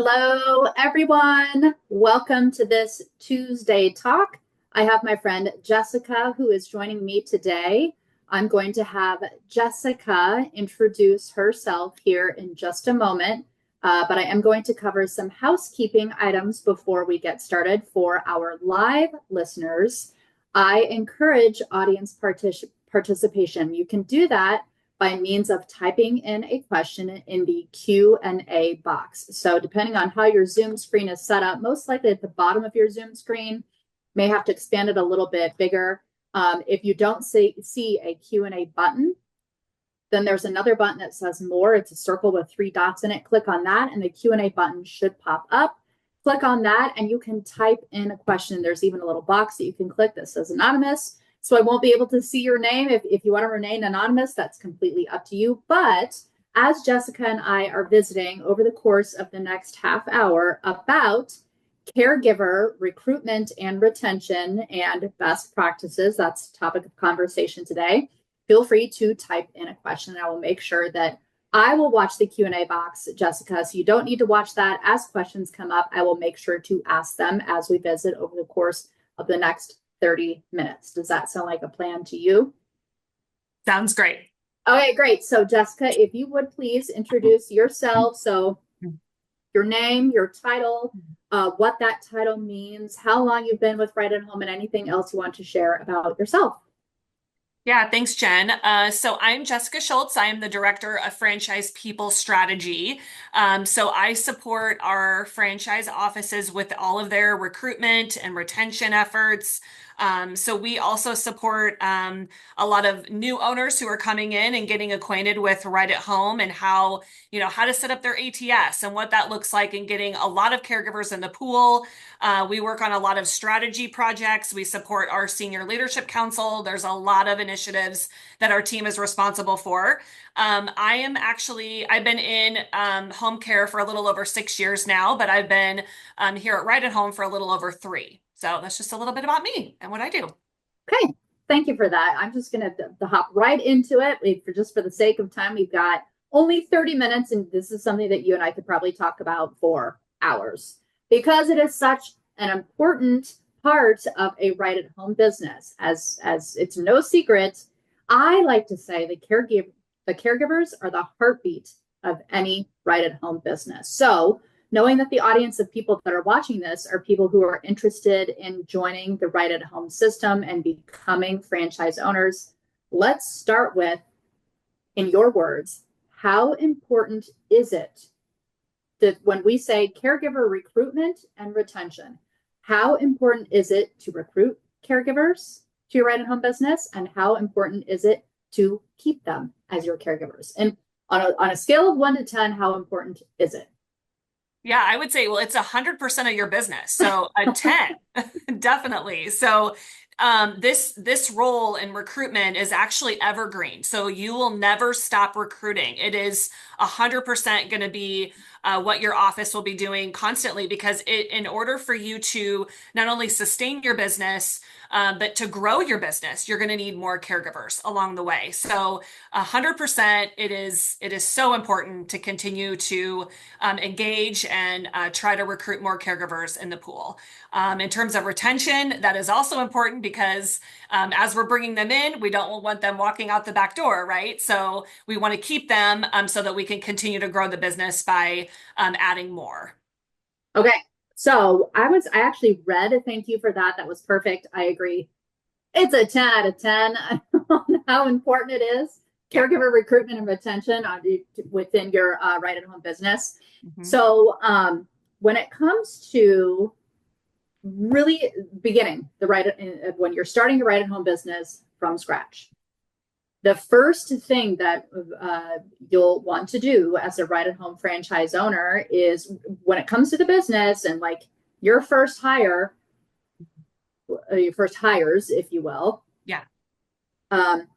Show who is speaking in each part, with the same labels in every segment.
Speaker 1: Hello, everyone. Welcome to this Tuesday talk. I have my friend Jessica who is joining me today. I'm going to have Jessica introduce herself here in just a moment, but I am going to cover some housekeeping items before we get started for our live listeners. I encourage audience participation. You can do that by means of typing in a question in the Q&A box. So depending on how your Zoom screen is set up, most likely at the bottom of your Zoom screen, may have to expand it a little bit bigger. If you don't see a Q&A button, then there's another button that says more. It's a circle with 3 dots in it. Click on that and the Q&A button should pop up. Click on that and you can type in a question. There's even a little box that you can click that says anonymous. So I won't be able to see your name. If you want to remain anonymous, that's completely up to you. But as Jessica and I are visiting over the course of the next half hour about caregiver recruitment and retention and best practices, that's the topic of conversation today, feel free to type in a question and I will make sure that I will watch the Q&A box, Jessica, so you don't need to watch that. As questions come up, I will make sure to ask them as we visit over the course of the next 30 minutes. Does that sound like a plan to you?
Speaker 2: Sounds great.
Speaker 1: Okay, great. So Jessica, if you would please introduce yourself. So your name, your title, what that title means, how long you've been with Right at Home, and anything else you want to share about yourself.
Speaker 2: Yeah, thanks, Jen. So I'm Jessica Schultz. I am the Director of Franchise People Strategy. So I support our franchise offices with all of their recruitment and retention efforts. So we also support a lot of new owners who are coming in and getting acquainted with Right at Home and how to set up their ATS and what that looks like, and getting a lot of caregivers in the pool. We work on a lot of strategy projects. We support our Senior Leadership Council. There's a lot of initiatives that our team is responsible for. I've been in home care for a little over 6 years now, but I've been here at Right at Home for a little over 3. So that's just a little bit about me and what I do.
Speaker 1: Okay, thank you for that. I'm just going to hop right into it. For the sake of time, we've got only 30 minutes, and this is something that you and I could probably talk about for hours because it is such an important part of a Right at Home business. As it's no secret, I like to say the caregivers are the heartbeat of any Right at Home business. So knowing that the audience of people that are watching this are people who are interested in joining the Right at Home system and becoming franchise owners, let's start with, in your words, how important is it that when we say caregiver recruitment and retention, how important is it to recruit caregivers to your Right at Home business, and how important is it to keep them as your caregivers? And on a scale of 1 to 10, how important is it?
Speaker 2: Yeah, I would say, well, it's 100% of your business. So a 10, definitely. So this role in recruitment is actually evergreen. So you will never stop recruiting. It is 100% going to be what your office will be doing constantly, because in order for you to not only sustain your business, but to grow your business, you're going to need more caregivers along the way. So 100%, it is so important to continue to engage and try to recruit more caregivers in the pool. In terms of retention, that is also important because as we're bringing them in, we don't want them walking out the back door, right? So we want to keep them so that we can continue to grow the business by adding more.
Speaker 1: Okay. So I actually read, thank you for that. That was perfect. I agree. It's a 10 out of 10 on how important it is. Caregiver recruitment and retention within your Right at Home business. Mm-hmm. So when it comes to really beginning when you're starting a Right at Home business from scratch, the first thing that you'll want to do as a Right at Home franchise owner is, when it comes to the business and like your first hires, if you will.
Speaker 2: Yeah.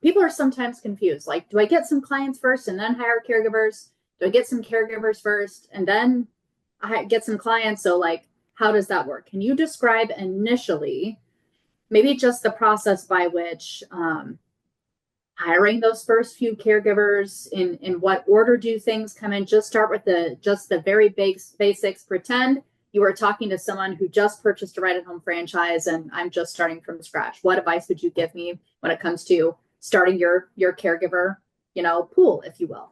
Speaker 1: People are sometimes confused. Like, do I get some clients first and then hire caregivers? Do I get some caregivers first and then I get some clients? So like, how does that work? Can you describe initially maybe just the process by which hiring those first few caregivers? In what order do things come in? Just start with the very basics. Pretend you are talking to someone who just purchased a right-at-home franchise and I'm just starting from scratch. What advice would you give me when it comes to starting your caregiver, pool, if you will?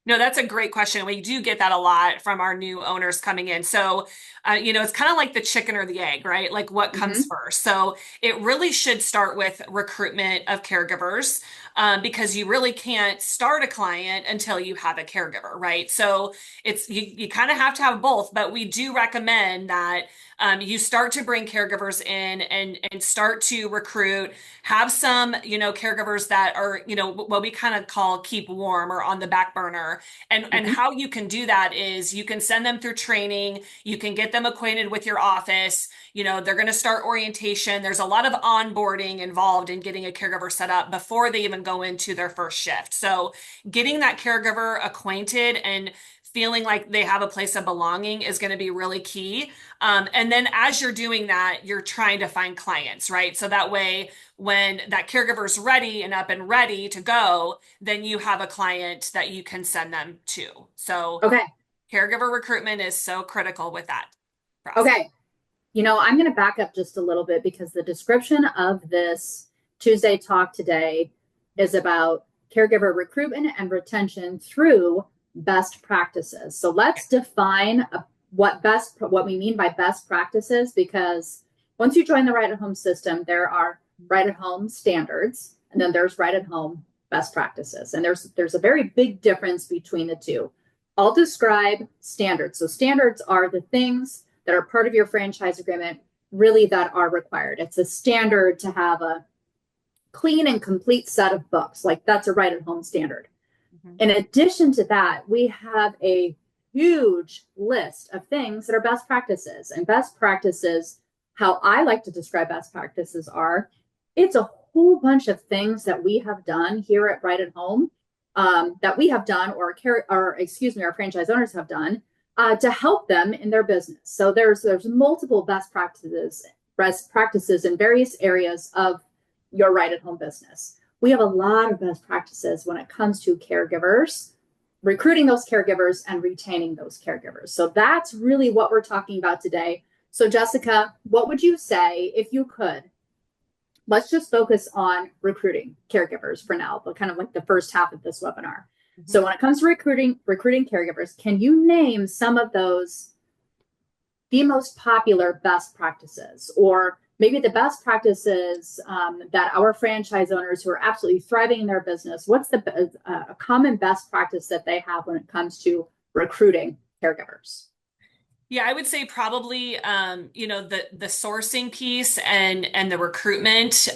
Speaker 2: No, that's a great question. We do get that a lot from our new owners coming in. So, it's kind of like the chicken or the egg, right? Like what comes first. So it really should start with recruitment of caregivers, because you really can't start a client until you have a caregiver, right? So you kind of have to have both, but we do recommend that you start to bring caregivers in and start to recruit, have some, caregivers that are, what we kind of call keep warm or on the back burner. And how you can do that is you can send them through training, you can get them acquainted with your office, they're going to start orientation. There's a lot of onboarding involved in getting a caregiver set up before they even go into their first shift. So getting that caregiver acquainted and feeling like they have a place of belonging is going to be really key. And then as you're doing that, you're trying to find clients, right? So that way, when that caregiver's ready and up and ready to go, then you have a client that you can send them to. So
Speaker 1: Okay.
Speaker 2: Caregiver recruitment is so critical with that process.
Speaker 1: Okay. I'm going to back up just a little bit because the description of this Tuesday talk today is about caregiver recruitment and retention through best practices. So let's define what we mean by best practices, because once you join the right-at-home system, there are right-at-home standards, and then there's right-at-home best practices. And there's a very big difference between the two. I'll describe standards. So standards are the things that are part of your franchise agreement, really, that are required. It's a standard to have a clean and complete set of books. Like, that's a right-at-home standard. In addition to that, we have a huge list of things that are best practices. And best practices, how I like to describe best practices it's a whole bunch of things that we have done here at Right at Home, that we have done, or our franchise owners have done, to help them in their business. So there's multiple best practices in various areas of your Right at Home business. We have a lot of best practices when it comes to caregivers, recruiting those caregivers and retaining those caregivers. So that's really what we're talking about today. So Jessica, what would you say if you could? Let's just focus on recruiting caregivers for now, but kind of like the first half of this webinar. So when it comes to recruiting caregivers, can you name some of the most popular best practices, or maybe the best practices that our franchise owners who are absolutely thriving in their business, what's a common best practice that they have when it comes to recruiting caregivers?
Speaker 2: Yeah, I would say probably, the sourcing piece and the recruitment.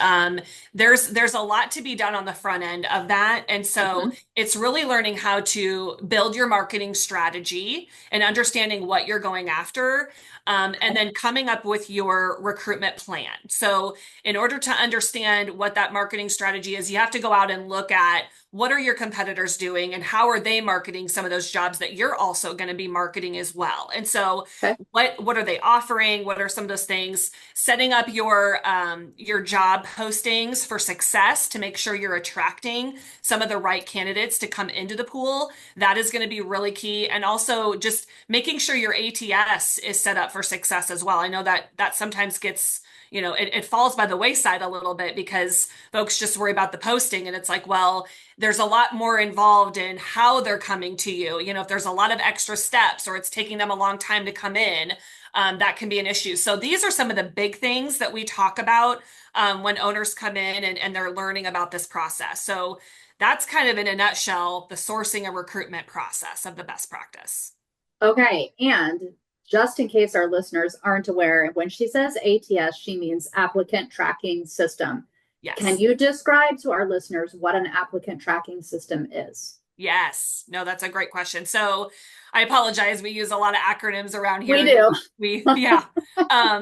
Speaker 2: There's a lot to be done on the front end of that. And so it's really learning how to build your marketing strategy and understanding what you're going after. And then coming up with your recruitment plan. So in order to understand what that marketing strategy is, you have to go out and look at what are your competitors doing and how are they marketing some of those jobs that you're also going to be marketing as well. And so what are they offering? What are some of those things? Setting up your job postings for success to make sure you're attracting some of the right candidates to come into the pool. That is going to be really key. And also just making sure your ATS is set up for success as well. I know that sometimes gets, it falls by the wayside a little bit because folks just worry about the posting, and it's like, well, there's a lot more involved in how they're coming to you. If there's a lot of extra steps or it's taking them a long time to come in, that can be an issue. So these are some of the big things that we talk about when owners come in and they're learning about this process. So that's kind of, in a nutshell, the sourcing and recruitment process of the best practice.
Speaker 1: Okay. And just in case our listeners aren't aware, when she says ATS, she means Applicant Tracking System.
Speaker 2: Yes.
Speaker 1: Can you describe to our listeners what an applicant tracking system is?
Speaker 2: Yes. No, that's a great question. So I apologize. We use a lot of acronyms around
Speaker 1: We
Speaker 2: here.
Speaker 1: do.
Speaker 2: Yeah.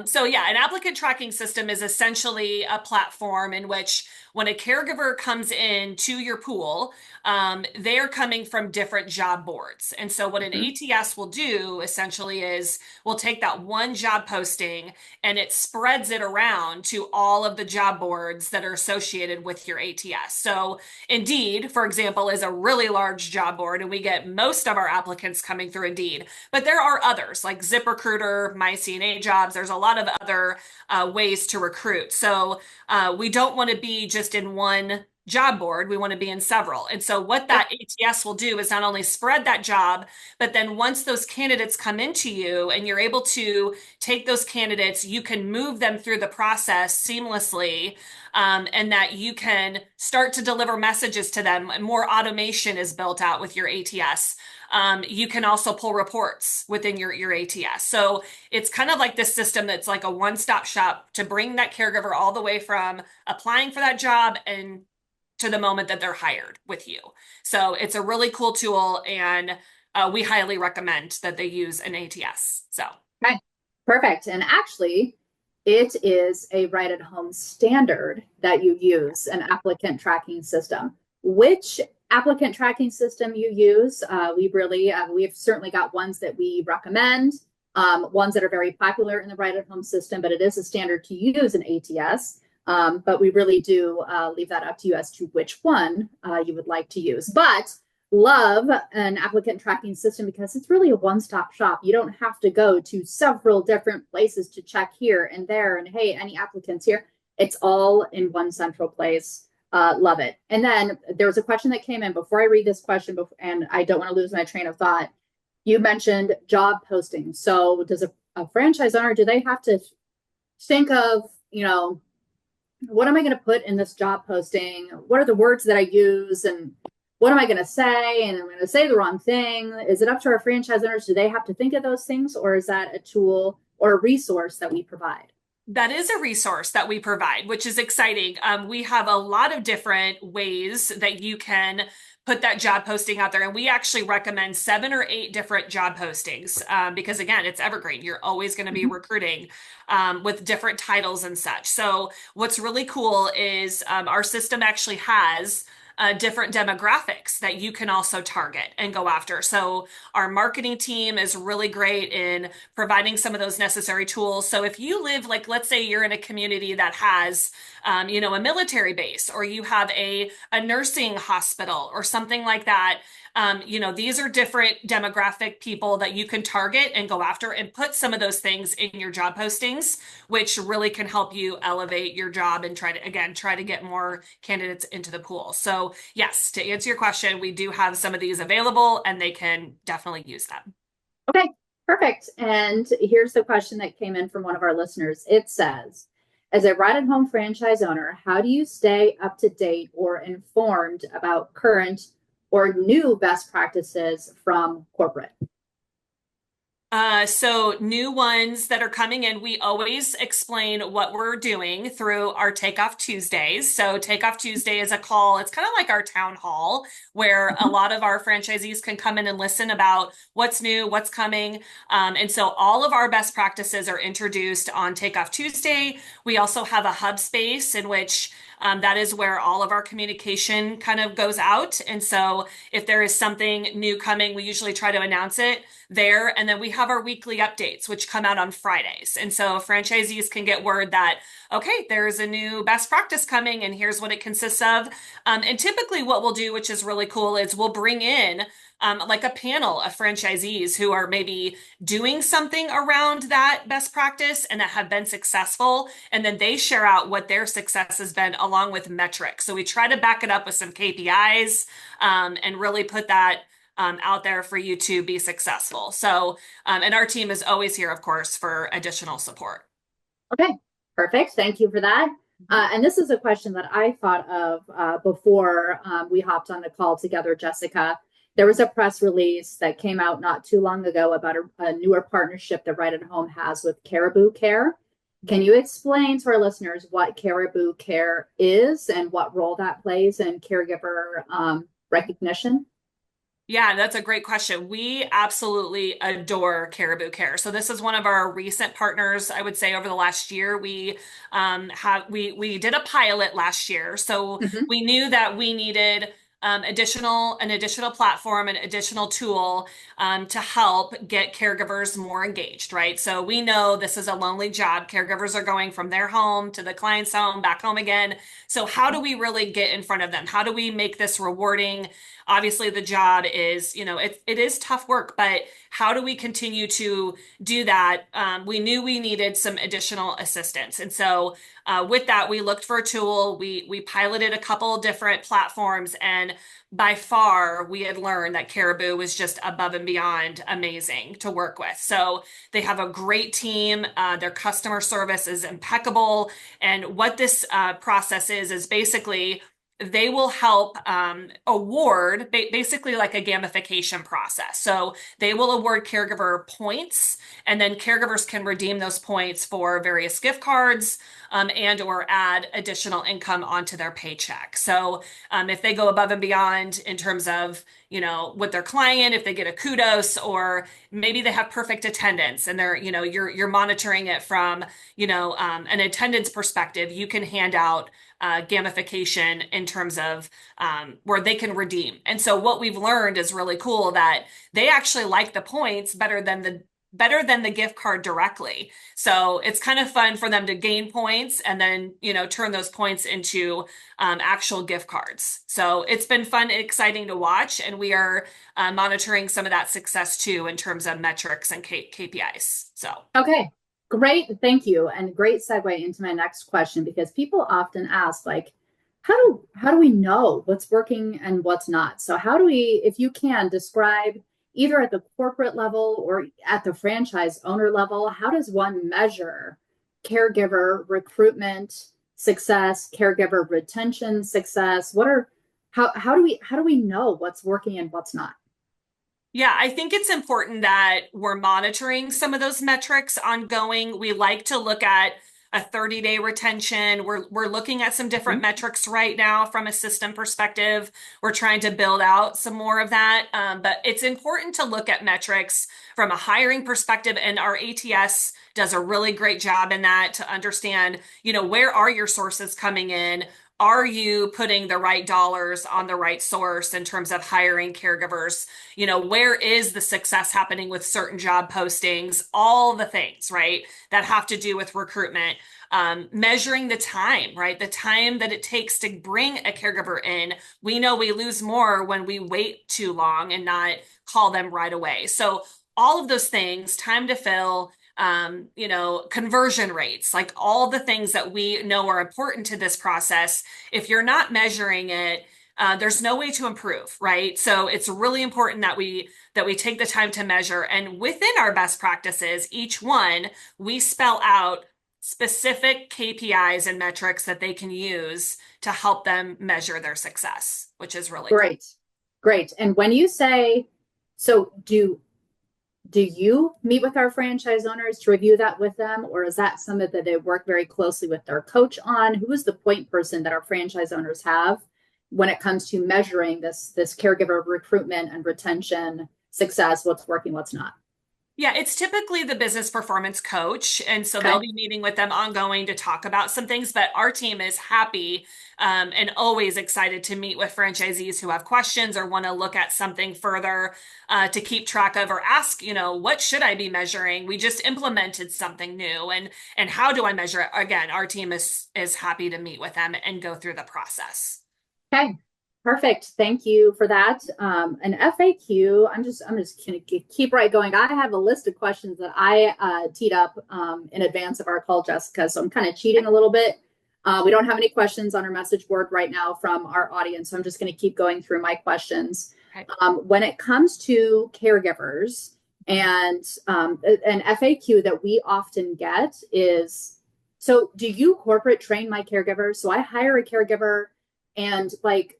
Speaker 2: So yeah, an applicant tracking system is essentially a platform in which when a caregiver comes in to your pool, they are coming from different job boards. And so what an
Speaker 1: Mhm.
Speaker 2: ATS will do essentially is we'll take that one job posting and it spreads it around to all of the job boards that are associated with your ATS. So Indeed, for example, is a really large job board, and we get most of our applicants coming through Indeed. But there are others like ZipRecruiter, MyCNA Jobs. There's a lot of other ways to recruit. So we don't want to be just in one job board. We want to be in several. And so what
Speaker 1: Yep.
Speaker 2: that ATS will do is not only spread that job, but then once those candidates come into you and you're able to take those candidates, you can move them through the process seamlessly, and that you can start to deliver messages to them. More automation is built out with your ATS. You can also pull reports within your ATS. So it's kind of like this system that's like a one-stop shop to bring that caregiver all the way from applying for that job and to the moment that they're hired with you. So it's a really cool tool, and we highly recommend that they use an ATS. So.
Speaker 1: Okay. Perfect. And actually, it is a right at home standard that you use an applicant tracking system. Which applicant tracking system you use? We've certainly got ones that we recommend, ones that are very popular in the right at home system, but it is a standard to use an ATS. But we really do leave that up to you as to which one you would like to use. But love an applicant tracking system because it's really a one-stop shop. You don't have to go to several different places to check here and there and hey, any applicants here. It's all in one central place. Love it. And then there was a question that came in before I read this question, and I don't want to lose my train of thought. You mentioned job posting. So does a franchise owner, do they have to think of, what am I going to put in this job posting? What are the words that I use? And what am I going to say? And I'm going to say the wrong thing. Is it up to our franchise owners? Do they have to think of those things? Or is that a tool or a resource that we provide?
Speaker 2: That is a resource that we provide, which is exciting. We have a lot of different ways that you can put that job posting out there. And we actually recommend 7 or 8 different job postings, because again, it's evergreen. You're always going to be recruiting with different titles and such. So what's really cool is our system actually has different demographics that you can also target and go after. So our marketing team is really great in providing some of those necessary tools. So if you live, like, let's say you're in a community that has, a military base, or you have a nursing hospital or something like that. These are different demographic people that you can target and go after and put some of those things in your job postings, which really can help you elevate your job and try to get more candidates into the pool. So yes, to answer your question, we do have some of these available and they can definitely use them.
Speaker 1: Okay, perfect. And here's the question that came in from one of our listeners. It says, as a right at home franchise owner, how do you stay up to date or informed about current or new best practices from corporate?
Speaker 2: So new ones that are coming in, we always explain what we're doing through our Takeoff Tuesdays. So Takeoff Tuesday is a call. It's kind of like our town hall where a lot of our franchisees can come in and listen about what's new, what's coming. And so all of our best practices are introduced on Takeoff Tuesday. We also have a hub space in which that is where all of our communication kind of goes out. And so if there is something new coming, we usually try to announce it there. And then we have our weekly updates, which come out on Fridays. And so franchisees can get word that, okay, there's a new best practice coming and here's what it consists of. And typically what we'll do, which is really cool, is we'll bring in like a panel of franchisees who are maybe doing something around that best practice and that have been successful. And then they share out what their success has been along with metrics. So we try to back it up with some KPIs, and really put that out there for you to be successful. So, and our team is always here, of course, for additional support.
Speaker 1: Okay, perfect. Thank you for that. And this is a question that I thought of before we hopped on the call together, Jessica. There was a press release that came out not too long ago about a newer partnership that Right at Home has with Caribou Care. Can you explain to our listeners what Caribou Care is and what role that plays in caregiver recognition?
Speaker 2: Yeah, that's a great question. We absolutely adore Caribou Care. So this is one of our recent partners, I would say over the last year. We did a pilot last year. So
Speaker 1: Mhm.
Speaker 2: we knew that we needed an additional platform, an additional tool to help get caregivers more engaged, right? So we know this is a lonely job. Caregivers are going from their home to the client's home, back home again. So how do we really get in front of them? How do we make this rewarding? Obviously the job is, it is tough work, but how do we continue to do that? We knew we needed some additional assistance. And so with that, we looked for a tool. We piloted a couple different platforms, and by far we had learned that Caribou was just above and beyond amazing to work with. So they have a great team. Their customer service is impeccable. And what this process is basically they will help award basically like a gamification process. So they will award caregiver points, and then caregivers can redeem those points for various gift cards and or add additional income onto their paycheck. So if they go above and beyond in terms of with their client, if they get a kudos, or maybe they have perfect attendance and they're you're monitoring it from an attendance perspective, you can hand out gamification in terms of where they can redeem. And so what we've learned is really cool that they actually like the points better than the gift card directly. So it's kind of fun for them to gain points and then, turn those points into actual gift cards. So it's been fun and exciting to watch. And we are monitoring some of that success too in terms of metrics and KPIs. So.
Speaker 1: Okay, great. Thank you. And great segue into my next question, because people often ask, like, how do we know what's working and what's not? So how do we, if you can describe either at the corporate level or at the franchise owner level, how does one measure caregiver recruitment success, caregiver retention success? How do we know what's working and what's not?
Speaker 2: Yeah, I think it's important that we're monitoring some of those metrics ongoing. We like to look at a 30-day retention. We're looking at some different
Speaker 1: Mhm.
Speaker 2: metrics right now from a system perspective. We're trying to build out some more of that. But it's important to look at metrics from a hiring perspective, and our ATS does a really great job in that to understand, where are your sources coming in? Are you putting the right dollars on the right source in terms of hiring caregivers? Where is the success happening with certain job postings? All the things, right, that have to do with recruitment. Measuring the time, right? The time that it takes to bring a caregiver in. We know we lose more when we wait too long and not call them right away. So all of those things, time to fill, conversion rates, like all the things that we know are important to this process. If you're not measuring it, there's no way to improve, right? So it's really important that we take the time to measure. And within our best practices, each one, we spell out specific KPIs and metrics that they can use to help them measure their success, which is really cool.
Speaker 1: Great. Great. And when you say, so do you meet with our franchise owners to review that with them, or is that something that they work very closely with their coach on? Who is the point person that our franchise owners have when it comes to measuring this caregiver recruitment and retention success, what's working, what's not?
Speaker 2: Yeah, it's typically the business performance coach. And so they'll
Speaker 1: Okay.
Speaker 2: be meeting with them ongoing to talk about some things. But our team is happy and always excited to meet with franchisees who have questions or want to look at something further to keep track of or ask, what should I be measuring? We just implemented something new, and how do I measure it? Again, our team is happy to meet with them and go through the process.
Speaker 1: Okay. Perfect. Thank you for that. An FAQ. I'm just gonna keep right going. I have a list of questions that I teed up in advance of our call, Jessica. So I'm kind of cheating a little bit. We don't have any questions on our message board right now from our audience, so I'm just going to keep going through my questions.
Speaker 2: Okay.
Speaker 1: When it comes to caregivers, and an FAQ that we often get is, so do you corporate train my caregivers? So I hire a caregiver, and like,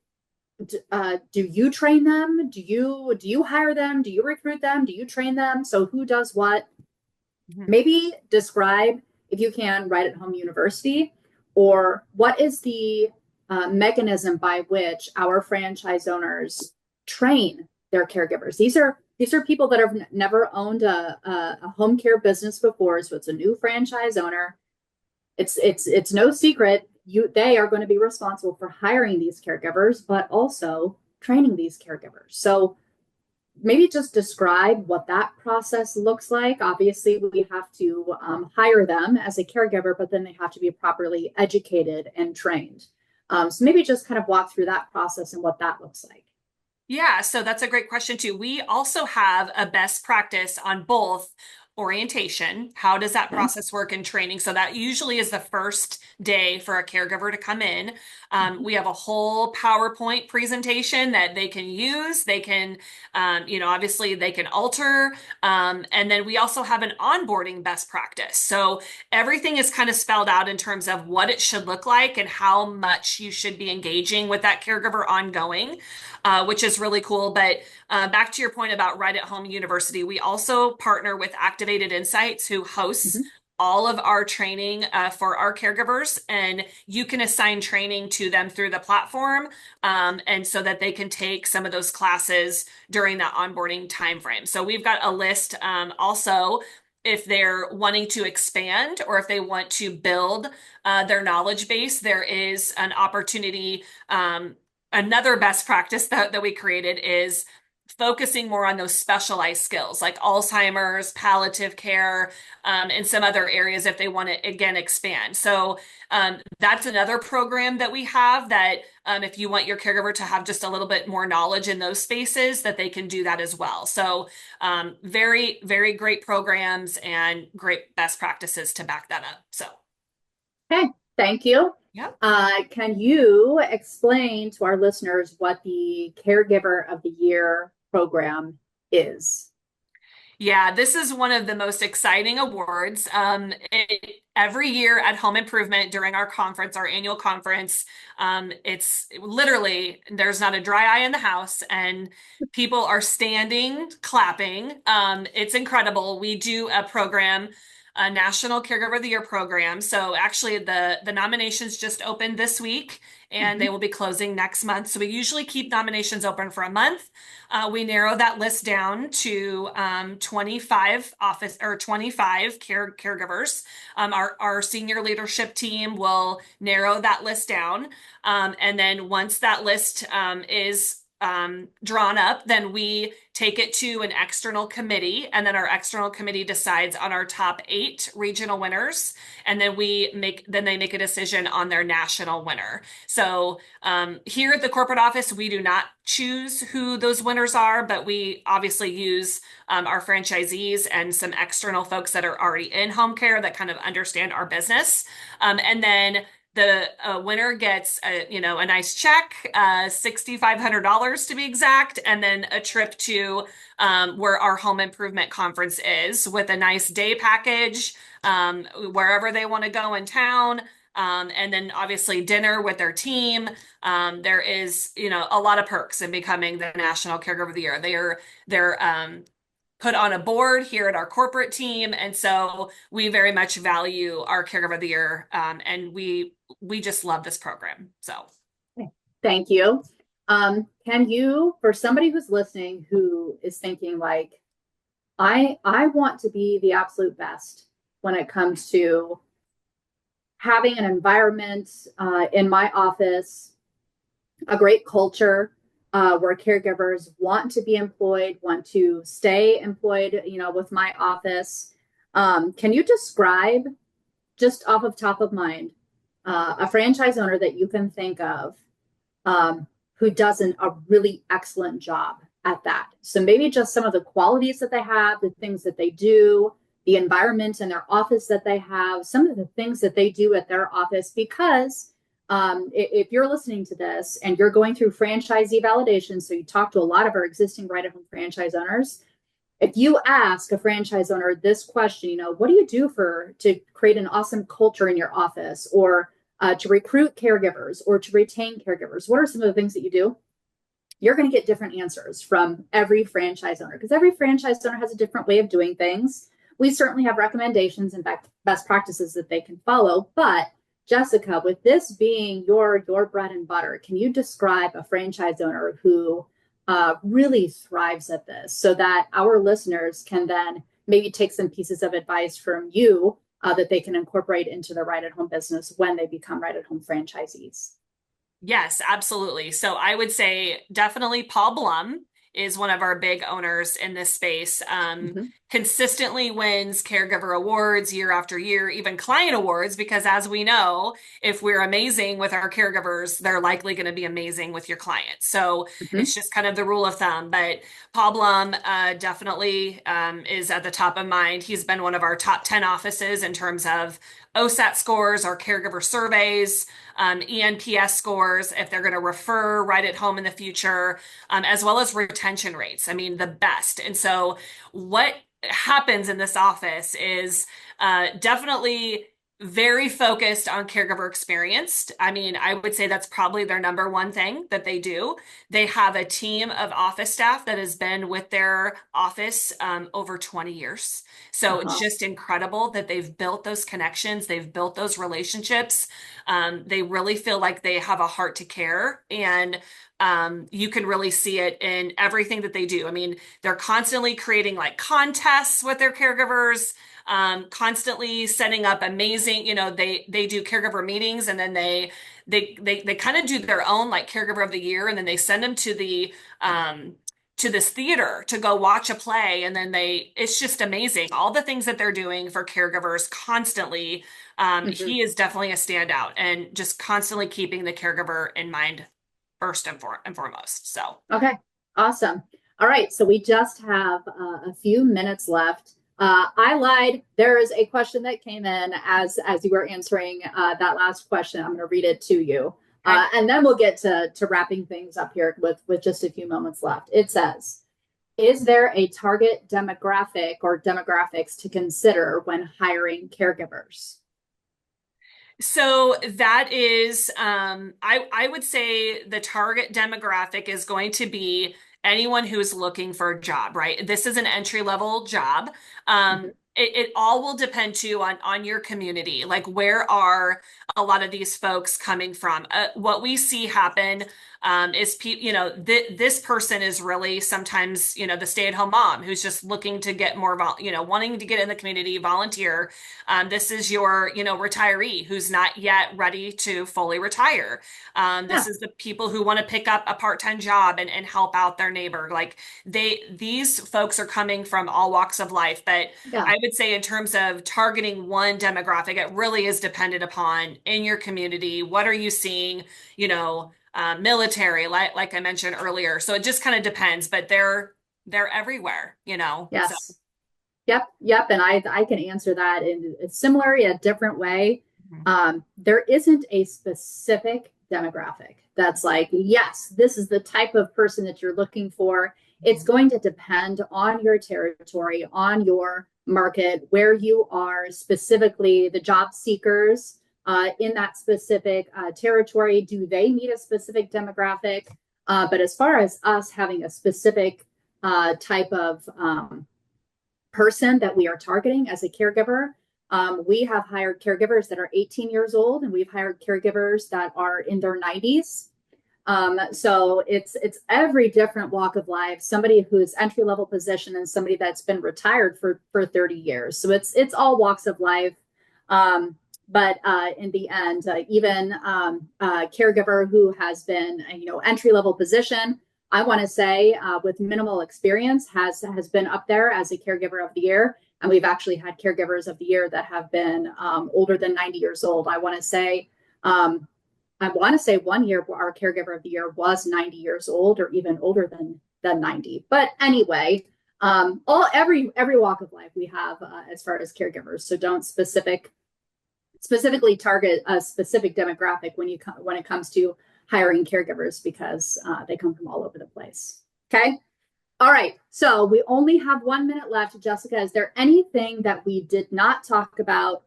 Speaker 1: do you train them? Do you hire them? Do you recruit them? Do you train them? So who does what?
Speaker 2: Mhm.
Speaker 1: Maybe describe, if you can, right at home university, or what is the mechanism by which our franchise owners train their caregivers. These are people that have never owned a home care business before, so it's a new franchise owner. It's no secret they are going to be responsible for hiring these caregivers, but also training these caregivers. So maybe just describe what that process looks like. Obviously, we have to hire them as a caregiver, but then they have to be properly educated and trained. So maybe just kind of walk through that process and what that looks like.
Speaker 2: Yeah, so that's a great question too. We also have a best practice on both orientation. How does that
Speaker 1: Okay.
Speaker 2: process work in training? So that usually is the first day for a caregiver to come in. We have a whole PowerPoint presentation that they can use. They can, obviously they can alter. And then we also have an onboarding best practice. So everything is kind of spelled out in terms of what it should look like and how much you should be engaging with that caregiver ongoing. Which is really cool. But back to your point about Right at Home University, we also partner with Activated Insights, who hosts
Speaker 1: Mm-hmm.
Speaker 2: all of our training for our caregivers, and you can assign training to them through the platform, and so that they can take some of those classes during that onboarding timeframe. So we've got a list also. If they're wanting to expand or if they want to build their knowledge base, there is an opportunity. Another best practice that we created is focusing more on those specialized skills like Alzheimer's, palliative care, and some other areas if they want to, again, expand. So that's another program that we have that if you want your caregiver to have just a little bit more knowledge in those spaces, that they can do that as well. So very, very great programs and great best practices to back that up. So.
Speaker 1: Okay, thank you.
Speaker 2: Yeah.
Speaker 1: Can you explain to our listeners what the Caregiver of the Year program is?
Speaker 2: Yeah, this is one of the most exciting awards. Every year at Home Improvement during our conference, our annual conference, it's literally, there's not a dry eye in the house and people are standing, clapping. It's incredible. We do a program, a National Caregiver of the Year program. So actually the nominations just opened this week and they will be closing next month. So we usually keep nominations open for a month. We narrow that list down to 25 caregivers. Our senior leadership team will narrow that list down. And then once that list is drawn up, then we take it to an external committee, and then our external committee decides on our top 8 regional winners, and then they make a decision on their national winner. So here at the corporate office, we do not choose who those winners are, but we obviously use our franchisees and some external folks that are already in home care that kind of understand our business, and then the winner gets a nice check, $6,500 to be exact, and then a trip to where our home improvement conference is with a nice day package, wherever they want to go in town. And then obviously dinner with their team. There is, a lot of perks in becoming the National Caregiver of the Year. They're put on a board here at our corporate team. And so we very much value our Caregiver of the Year. And we just love this program. So
Speaker 1: thank you. Can you, for somebody who's listening, who is thinking like, I want to be the absolute best when it comes to having an environment in my office, a great culture, where caregivers want to be employed, want to stay employed, with my office. Can you describe, just off of top of mind, a franchise owner that you can think of who does a really excellent job at that? So maybe just some of the qualities that they have, the things that they do, the environment in their office that they have, some of the things that they do at their office, because if you're listening to this and you're going through franchisee validation, so you talk to a lot of our existing right at home franchise owners, if you ask a franchise owner this question, what do you do to create an awesome culture in your office, or to recruit caregivers, or to retain caregivers? What are some of the things that you do? You're going to get different answers from every franchise owner, because every franchise owner has a different way of doing things. We certainly have recommendations and best practices that they can follow, but Jessica, with this being your bread and butter, can you describe a franchise owner who really thrives at this, so that our listeners can then maybe take some pieces of advice from you that they can incorporate into the Right at Home business when they become Right at Home franchisees.
Speaker 2: Yes, absolutely. So I would say definitely Paul Blum is one of our big owners in this space.
Speaker 1: Mm-hmm.
Speaker 2: Consistently wins caregiver awards year after year, even client awards, because as we know, if we're amazing with our caregivers, they're likely going to be amazing with your clients. So
Speaker 1: Mm-hmm.
Speaker 2: it's just kind of the rule of thumb. But Paul Blum definitely is at the top of mind. He's been one of our top 10 offices in terms of OSAT scores or caregiver surveys, ENPS scores, if they're going to refer right at home in the future, as well as retention rates. I mean, the best. And so what happens in this office is definitely very focused on caregiver experience. I mean, I would say that's probably their number one thing that they do. They have a team of office staff that has been with their office over 20 years. So it's
Speaker 1: Uh-huh.
Speaker 2: just incredible that they've built those connections, they've built those relationships. They really feel like they have a heart to care, and you can really see it in everything that they do. I mean, they're constantly creating like contests with their caregivers, constantly setting up amazing, they do caregiver meetings, and then they kind of do their own like caregiver of the year, and then they send them to this theater to go watch a play, and then it's just amazing all the things that they're doing for caregivers constantly.
Speaker 1: Mm-hmm.
Speaker 2: He is definitely a standout, and just constantly keeping the caregiver in mind first and foremost. So,
Speaker 1: Okay, awesome. All right, so we just have a few minutes left. I lied. There is a question that came in as you were answering that last question. I'm going to read it to you,
Speaker 2: okay.
Speaker 1: and then we'll get to wrapping things up here with just a few moments left. It says, "Is there a target demographic or demographics to consider when hiring caregivers?"
Speaker 2: So that is, I would say the target demographic is going to be anyone who's looking for a job, right? This is an entry level job.
Speaker 1: Mm-hmm.
Speaker 2: It all will depend too on your community. Like, where are a lot of these folks coming from? What we see happen is this person is really sometimes the stay-at-home mom who's just looking to get more wanting to get in the community, volunteer. This is your retiree who's not yet ready to fully retire. This
Speaker 1: Yeah,
Speaker 2: is the people who want to pick up a part-time job and help out their neighbor. Like, these folks are coming from all walks of life. But
Speaker 1: yeah,
Speaker 2: I would say in terms of targeting one demographic, it really is dependent upon in your community. What are you seeing? Military, like I mentioned earlier. So it just kind of depends, but they're everywhere. So
Speaker 1: yes. Yep. And I can answer that in a similar yet different way.
Speaker 2: mhm.
Speaker 1: There isn't a specific demographic that's like, yes, this is the type of person that you're looking for. It's
Speaker 2: Mhm.
Speaker 1: going to depend on your territory, on your market, where you are, specifically the job seekers in that specific territory. Do they meet a specific demographic? But as far as us having a specific type of person that we are targeting as a caregiver. We have hired caregivers that are 18 years old, and we've hired caregivers that are in their 90s. So it's every different walk of life. Somebody who's entry level position and somebody that's been retired for 30 years. So it's all walks of life. But in the end, even a caregiver who has been entry level position, I want to say with minimal experience has been up there as a caregiver of the year. And we've actually had caregivers of the year that have been older than 90 years old. I want to say 1 year our caregiver of the year was 90 years old, or even older than 90. But anyway, every walk of life we have as far as caregivers. So don't specifically target a specific demographic when it comes to hiring caregivers, because they come from all over the place. Okay. All right. So we only have 1 minute left. Jessica, is there anything that we did not talk about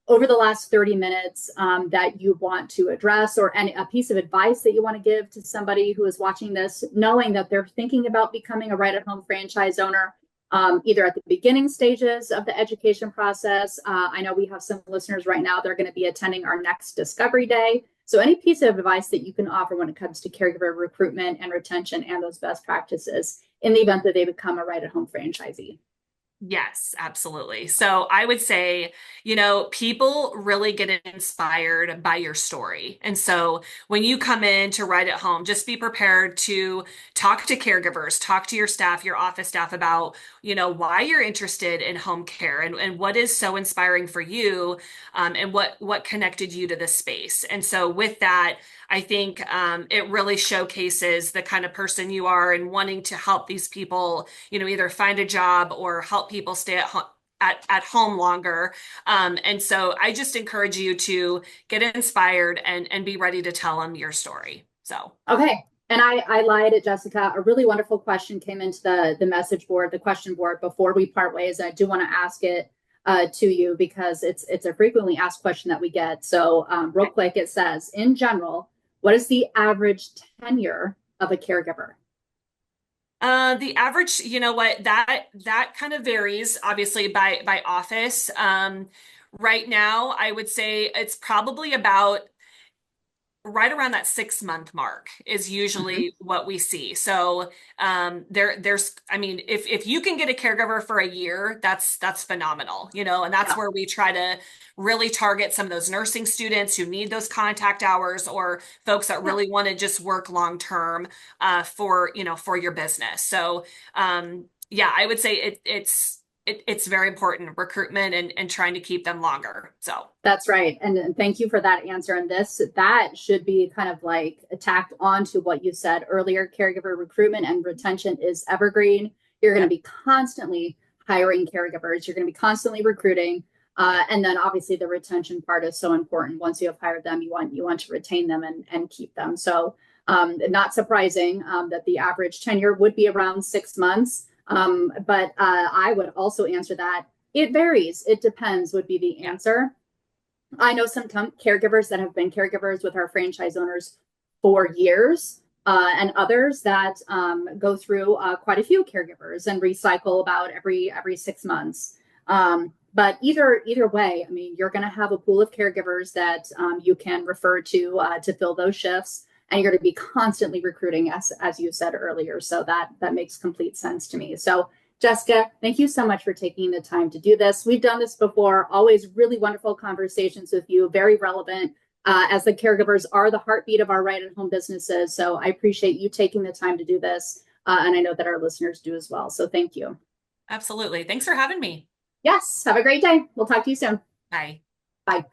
Speaker 1: over the last 30 minutes that you want to address, or a piece of advice that you want to give to somebody who is watching this, knowing that they're thinking about becoming a Right at Home franchise owner, either at the beginning stages of the education process? I know we have some listeners right now. They're going to be attending our next Discovery Day. So any piece of advice that you can offer when it comes to caregiver recruitment and retention and those best practices in the event that they become a right-at-home franchisee?
Speaker 2: Yes, absolutely. So I would say, people really get inspired by your story. And so when you come in to write at home, just be prepared to talk to caregivers, talk to your staff, your office staff about, why you're interested in home care and what is so inspiring for you, and what connected you to this space. And so with that, I think it really showcases the kind of person you are and wanting to help these people, either find a job or help people stay at home longer. And so I just encourage you to get inspired and be ready to tell them your story. So.
Speaker 1: Okay. And I lied at Jessica. A really wonderful question came into the message board, the question board before we part ways. And I do want to ask it to you because it's a frequently asked question that we get. So real quick, it says, in general, what is the average tenure of a caregiver?
Speaker 2: The average, that kind of varies obviously by office. Right now, I would say it's probably about right around that 6 month mark is usually what we see. So I mean, if you can get a caregiver for a year, that's phenomenal, and that's where we try to really target some of those nursing students who need those contact hours or folks that really want to just work long term for your business. So yeah, I would say it's very important, recruitment and trying to keep them longer. So
Speaker 1: that's right. And thank you for that answer. And that should be kind of like tacked onto what you said earlier. Caregiver recruitment and retention is evergreen. You're going to be constantly hiring caregivers. You're going to be constantly recruiting. And then obviously the retention part is so important. Once you have hired them, you want to retain them and keep them. So not surprising that the average tenure would be around 6 months. But I would also answer that it varies. It depends would be the answer. I know some caregivers that have been caregivers with our franchise owners for years, and others that go through quite a few caregivers and recycle about every 6 months. But either way, I mean, you're going to have a pool of caregivers that you can refer to fill those shifts. And you're going to be constantly recruiting, as you said earlier. So that makes complete sense to me. So Jessica, thank you so much for taking the time to do this. We've done this before, always really wonderful conversations with you, very relevant, as the caregivers are the heartbeat of our right-at-home businesses. So I appreciate you taking the time to do this. And I know that our listeners do as well. So thank you.
Speaker 2: Absolutely. Thanks for having me.
Speaker 1: Yes. Have a great day. We'll talk to you soon.
Speaker 2: Bye.
Speaker 1: Bye.